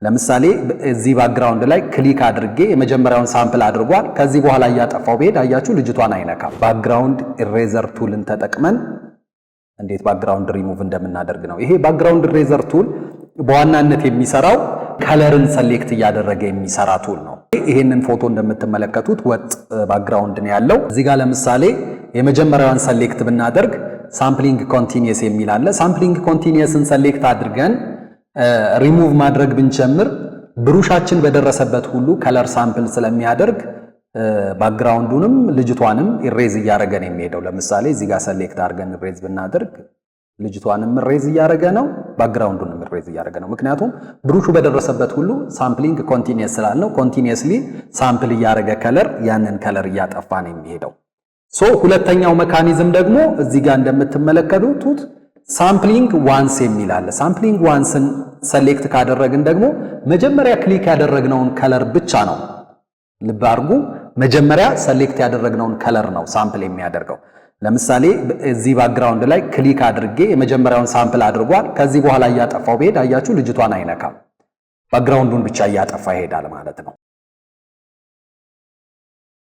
ለምሳሌ እዚህ ባክግራውንድ ላይ ክሊክ አድርጌ የመጀመሪያውን ሳምፕል አድርጓል። ከዚህ በኋላ እያጠፋው በሄድ አያችሁ ልጅቷን አይነካም። ባክግራውንድ ኢሬዘር ቱልን ተጠቅመን እንዴት ባክግራውንድ ሪሙቭ እንደምናደርግ ነው። ይሄ ባክግራውንድ ኢሬዘር ቱል በዋናነት የሚሰራው ከለርን ሰሌክት እያደረገ የሚሰራ ቱል ነው። ይሄንን ፎቶ እንደምትመለከቱት ወጥ ባክግራውንድ ነው ያለው። እዚህ ጋር ለምሳሌ የመጀመሪያውን ሰሌክት ብናደርግ ሳምፕሊንግ ኮንቲኒየስ የሚል አለ። ሳምፕሊንግ ኮንቲኒየስን ሰሌክት አድርገን ሪሙቭ ማድረግ ብንጀምር ብሩሻችን በደረሰበት ሁሉ ከለር ሳምፕል ስለሚያደርግ ባክግራውንዱንም ልጅቷንም ኢሬዝ እያደረገ ነው የሚሄደው። ለምሳሌ እዚህ ጋር ሰሌክት አድርገን ኢሬዝ ብናደርግ ልጅቷንም ኢሬዝ እያደረገ ነው፣ ባክግራውንዱንም ኢሬዝ እያደረገ ነው። ምክንያቱም ብሩሹ በደረሰበት ሁሉ ሳምፕሊንግ ኮንቲኒየስ ስላልነው ኮንቲኒየስሊ ሳምፕል እያደረገ ከለር ያንን ከለር እያጠፋ ነው የሚሄደው። ሁለተኛው ሜካኒዝም ደግሞ እዚህ ጋር እንደምትመለከቱት ሳምፕሊንግ ዋንስ የሚል አለ። ሳምፕሊንግ ዋንስን ሰሌክት ካደረግን ደግሞ መጀመሪያ ክሊክ ያደረግነውን ከለር ብቻ ነው፣ ልብ አድርጉ፣ መጀመሪያ ሰሌክት ያደረግነውን ከለር ነው ሳምፕል የሚያደርገው። ለምሳሌ እዚህ ባክግራውንድ ላይ ክሊክ አድርጌ የመጀመሪያውን ሳምፕል አድርጓል። ከዚህ በኋላ እያጠፋው በሄድ አያችሁ ልጅቷን አይነካም፣ ባክግራውንዱን ብቻ እያጠፋ ይሄዳል ማለት ነው።